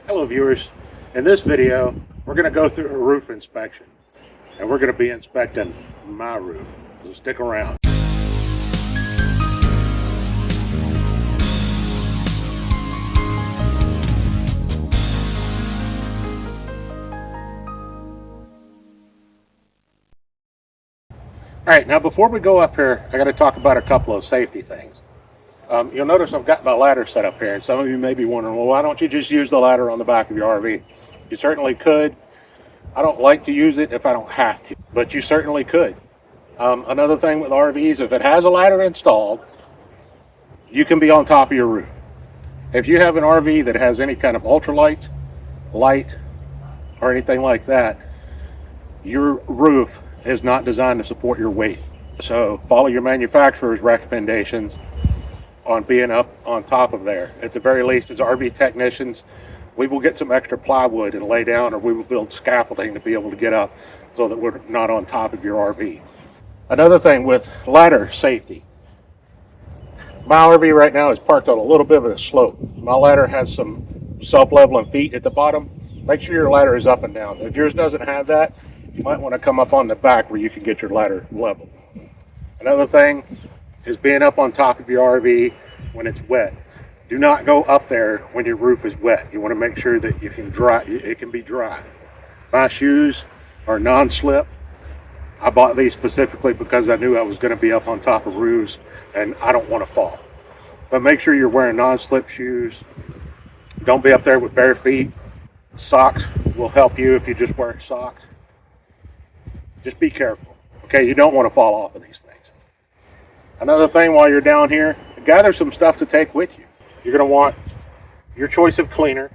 Hello viewers, in this video we're going to go through a roof inspection and we're going to be inspecting my roof, so stick around. Alright, now before we go up here I got to talk about a couple of safety things. You'll notice I've got my ladder set up here, and some of you may be wondering, well, why don't you just use the ladder on the back of your RV? You certainly could. I don't like to use it if I don't have to, but you certainly could. Another thing with RVs, if it has a ladder installed, you can be on top of your roof. If you have an RV that has any kind of ultralight, light, or anything like that, your roof is not designed to support your weight. So follow your manufacturer's recommendations on being up on top of there. At the very least, as RV technicians, we will get some extra plywood and lay down, or we will build scaffolding to be able to get up so that we're not on top of your RV. Another thing with ladder safety. My RV right now is parked on a little bit of a slope. My ladder has some self-leveling feet at the bottom. Make sure your ladder is up and down. If yours doesn't have that, you might want to come up on the back where you can get your ladder level. Another thing is being up on top of your RV when it's wet. Do not go up there when your roof is wet. You want to make sure that you can dry, it can be dry. My shoes are non-slip. I bought these specifically because I knew I was going to be up on top of roofs and I don't want to fall. But make sure you're wearing non-slip shoes. Don't be up there with bare feet. Socks will help you if you just wear socks. Just be careful. Okay, you don't want to fall off of these things. Another thing while you're down here, gather some stuff to take with you. You're going to want your choice of cleaner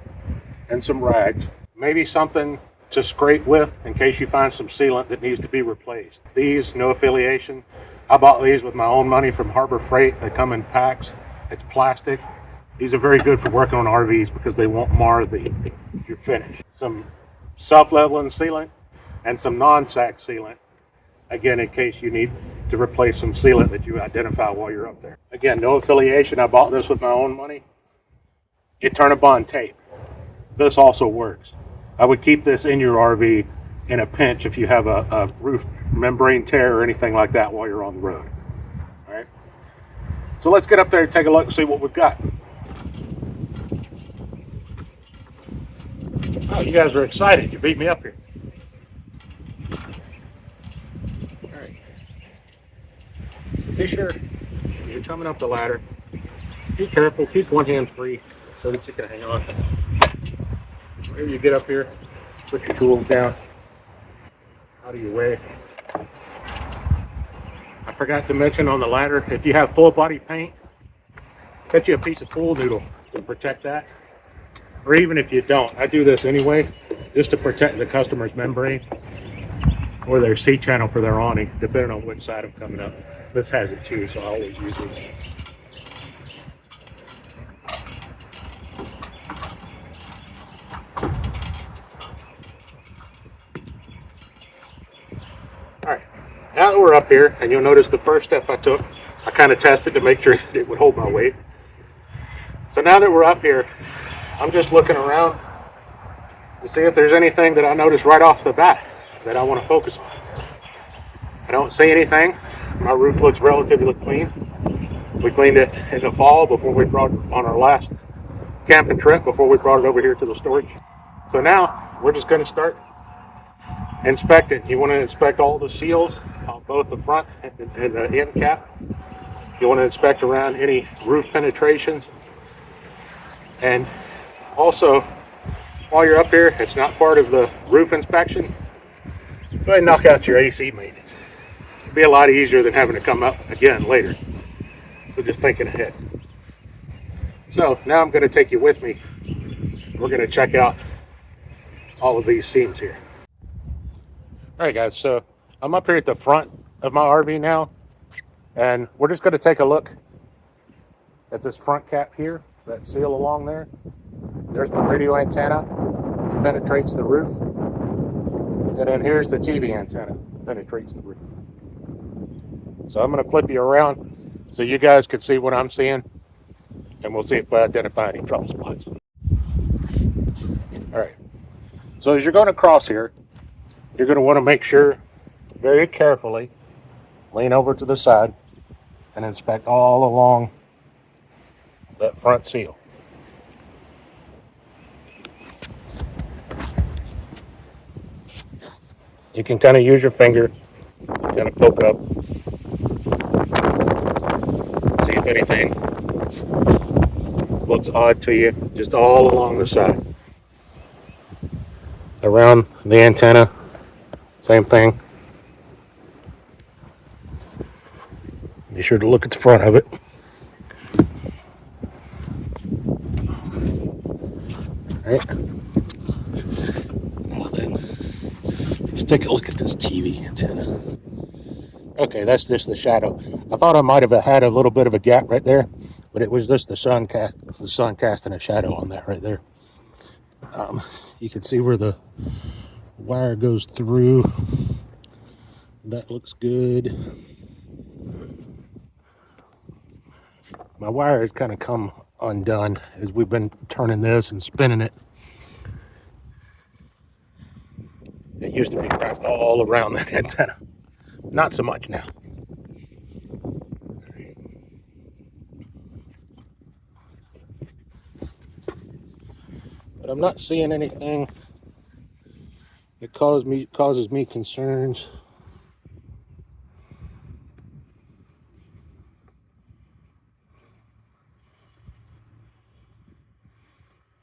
and some rags. Maybe something to scrape with in case you find some sealant that needs to be replaced. These, no affiliation. I bought these with my own money from Harbor Freight. They come in packs. It's plastic. These are very good for working on RVs because they won't mar your finish. Some self-leveling sealant and some non-sack sealant. Again, in case you need to replace some sealant that you identify while you're up there. Again, no affiliation. I bought this with my own money. Eternabond tape. This also works. I would keep this in your RV in a pinch if you have a roof membrane tear or anything like that while you're on the road. All right. So let's get up there and take a look and see what we've got. Oh, you guys are excited. You beat me up here. Be sure you're coming up the ladder. Be careful, keep one hand free so that you can hang on. Whenever you get up here, put your tools down out of your way. I forgot to mention on the ladder, if you have full body paint, cut you a piece of pool noodle to protect that. Or even if you don't, I do this anyway, just to protect the customer's membrane or their C channel for their awning, depending on which side I'm coming up. This has it too, so I always use it. Alright, now that we're up here, and you'll notice the first step I took, I kind of tested to make sure that it would hold my weight. So now that we're up here, I'm just looking around to see if there's anything that I notice right off the bat that I want to focus on. I don't see anything. My roof looks relatively clean. We cleaned it in the fall before we brought it on our last camping trip, before we brought it over here to the storage. So now we're just going to start inspecting. You want to inspect all the seals on both the front and the end cap. You want to inspect around any roof penetrations. And also, while you're up here, it's not part of the roof inspection, go ahead and knock out your AC maintenance. It'd be a lot easier than having to come up again later. So just thinking ahead. So now I'm going to take you with me. We're going to check out all of these seams here. All right, guys. So I'm up here at the front of my RV now, and we're just going to take a look at this front cap here, that seal along there. There's the radio antenna that penetrates the roof, and then here's the TV antenna that penetrates the roof. So I'm going to flip you around so you guys can see what I'm seeing, and we'll see if I identify any trouble spots. All right. So as you're going to cross here, you're going to want to make sure very carefully, lean over to the side and inspect all along that front seal. You can kind of use your finger, kind of poke up, see if anything looks odd to you, just all along the side. Around the antenna, same thing. Be sure to look at the front of it. All right. Well then, let's take a look at this TV antenna. Okay, that's just the shadow. I thought I might have had a little bit of a gap right there, but it was just the sun casting a shadow on that right there. You can see where the wire goes through. That looks good. My wire has kind of come undone as we've been turning this and spinning it. It used to be wrapped all around that antenna. Not so much now. But I'm not seeing anything that causes me concerns.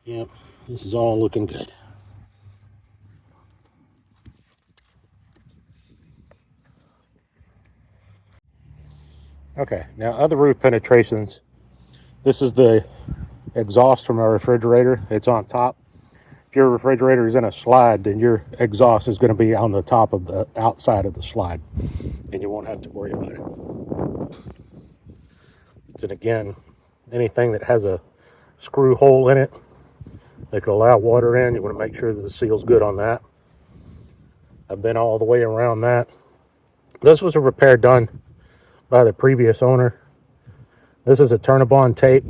Yep, this is all looking good. Okay, now other roof penetrations. This is the exhaust from our refrigerator. It's on top. If your refrigerator is in a slide, then your exhaust is going to be on the top of the outside of the slide, and you won't have to worry about it. And again, anything that has a screw hole in it that could allow water in, you want to make sure that the seal's good on that. I've been all the way around that. This was a repair done by the previous owner. This is a Turnabond tape,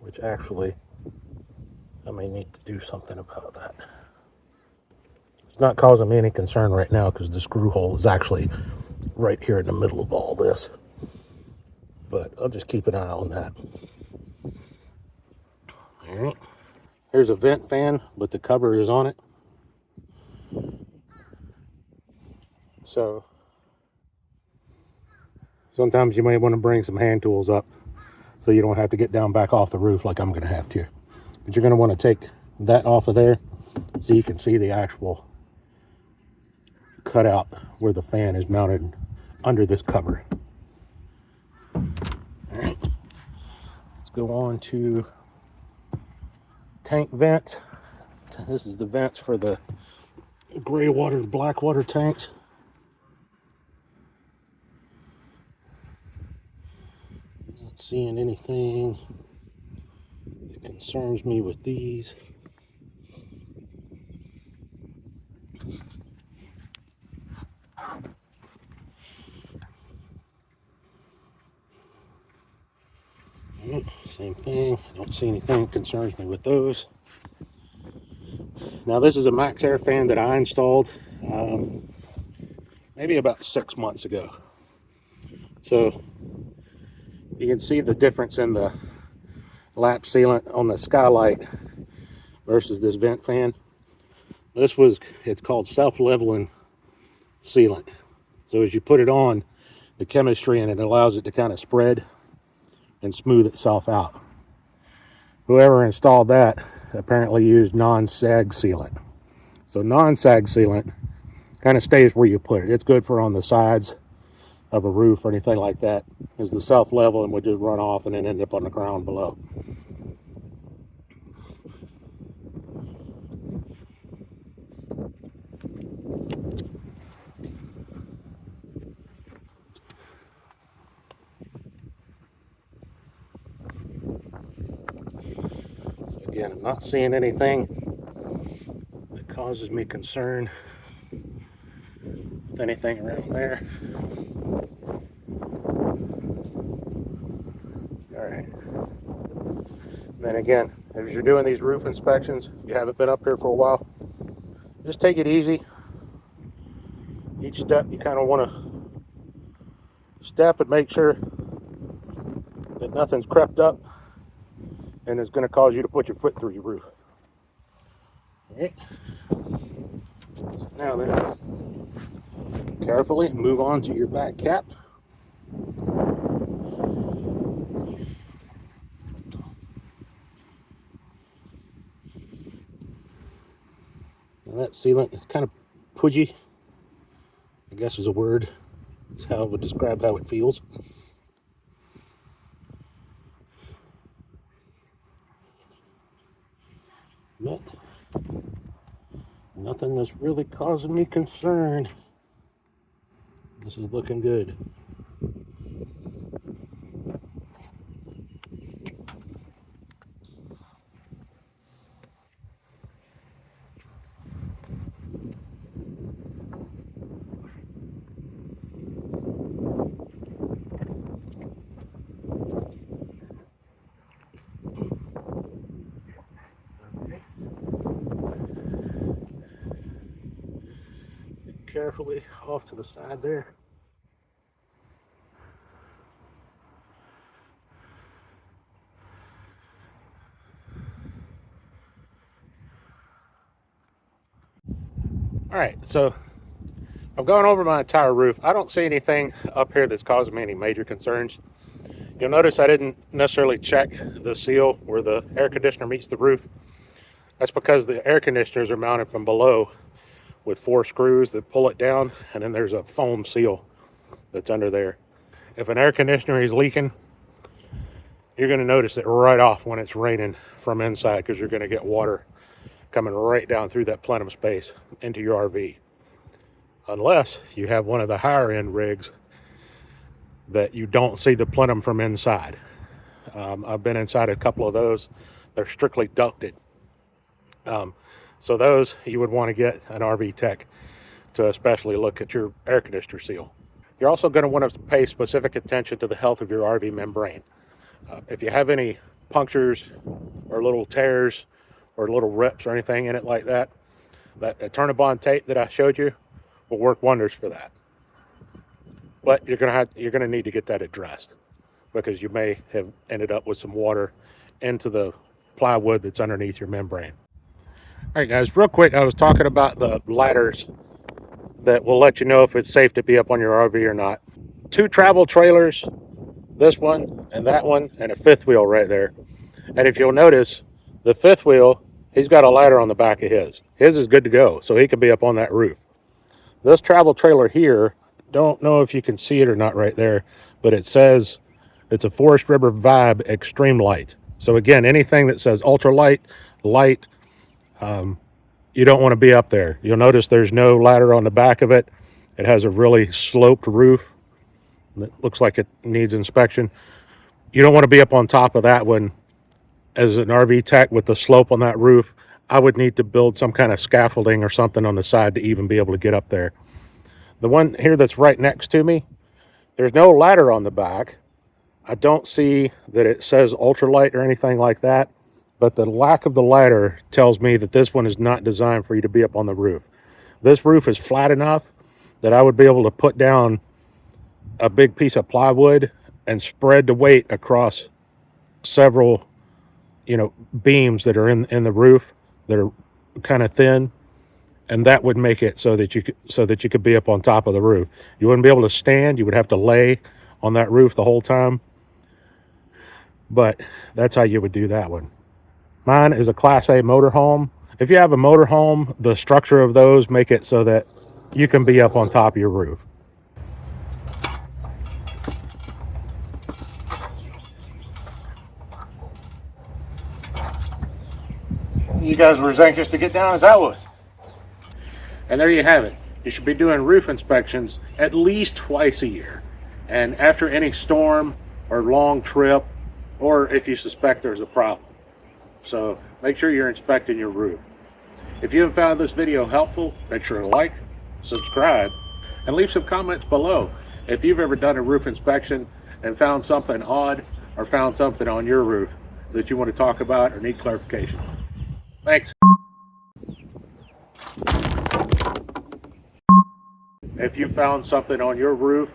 which actually I may need to do something about that. It's not causing me any concern right now because the screw hole is actually right here in the middle of all this. But I'll just keep an eye on that. All right. Here's a vent fan, but the cover is on it. So sometimes you may want to bring some hand tools up so you don't have to get down back off the roof like I'm going to have to. But you're going to want to take that off of there so you can see the actual cutout where the fan is mounted under this cover. All right, let's go on to tank vents. This is the vents for the gray water and black water tanks. Not seeing anything that concerns me with these. Same thing. I don't see anything that concerns me with those. Now this is a max air fan that I installed maybe about 6 months ago. So you can see the difference in the lap sealant on the skylight versus this vent fan. It's called self-leveling sealant. So as you put it on, the chemistry in it allows it to kind of spread and smooth itself out. Whoever installed that apparently used non-sag sealant. So non-sag sealant kind of stays where you put it. It's good for on the sides of a roof or anything like that. Is the self-level and would just run off and then end up on the ground below. Again, I'm not seeing anything that causes me concern with anything around there. All right. Then again, as you're doing these roof inspections, if you haven't been up here for a while, just take it easy. Each step you kind of want to step and make sure that nothing's crept up and is going to cause you to put your foot through your roof. All right. Now then, carefully move on to your back cap. Now that sealant is kind of pudgy, I guess is a word. Is how I would describe how it feels. But nothing that's really causing me concern. This is looking good. Carefully off to the side there. All right, so I've gone over my entire roof. I don't see anything up here that's causing me any major concerns. You'll notice I didn't necessarily check the seal where the air conditioner meets the roof. That's because the air conditioners are mounted from below with 4 screws that pull it down, and then there's a foam seal that's under there. If an air conditioner is leaking, you're going to notice it right off when it's raining from inside, because you're going to get water coming right down through that plenum space into your RV. Unless you have one of the higher end rigs that you don't see the plenum from inside. I've been inside a couple of those. They're strictly ducted. So those you would want to get an rvtech to especially look at your air conditioner seal. You're also going to want to pay specific attention to the health of your RV membrane. If you have any punctures or little tears or little rips or anything in it like that, that turn-a-bond tape that I showed you will work wonders for that. But you're going to need to get that addressed, because you may have ended up with some water into the plywood that's underneath your membrane. All right, guys, real quick, I was talking about the ladders that will let you know if it's safe to be up on your RV or not. 2 travel trailers, this one and that one, and a 5th wheel right there. And if you'll notice, the 5th wheel, he's got a ladder on the back of his. His is good to go, so he can be up on that roof. This travel trailer here, don't know if you can see it or not right there, but it says it's a Forest River Vibe Extreme Light. So again, anything that says ultralight, light, you don't want to be up there. You'll notice there's no ladder on the back of it. It has a really sloped roof that looks like it needs inspection. You don't want to be up on top of that one. As an RV tech with the slope on that roof, I would need to build some kind of scaffolding or something on the side to even be able to get up there. The one here that's right next to me, there's no ladder on the back. I don't see that it says ultralight or anything like that, but the lack of the ladder tells me that this one is not designed for you to be up on the roof. This roof is flat enough that I would be able to put down a big piece of plywood and spread the weight across several, beams that are in the roof that are kind of thin, and that would make it so that you could be up on top of the roof. You wouldn't be able to stand. You would have to lay on that roof the whole time. But that's how you would do that one. Mine is a Class A motorhome. If you have a motorhome, the structure of those make it so that you can be up on top of your roof. You guys were as anxious to get down as I was. And there you have it. You should be doing roof inspections at least twice a year. And after any storm or long trip, or if you suspect there's a problem. So make sure you're inspecting your roof. If you have found this video helpful, make sure to like, subscribe, and leave some comments below if you've ever done a roof inspection and found something odd or found something on your roof that you want to talk about or need clarification on. Thanks. If you found something on your roof,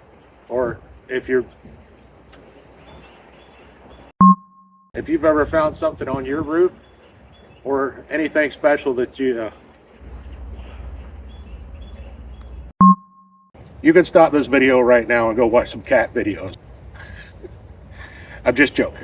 or if you've ever found something on your roof or anything special that you can stop this video right now and go watch some cat videos. I'm just joking.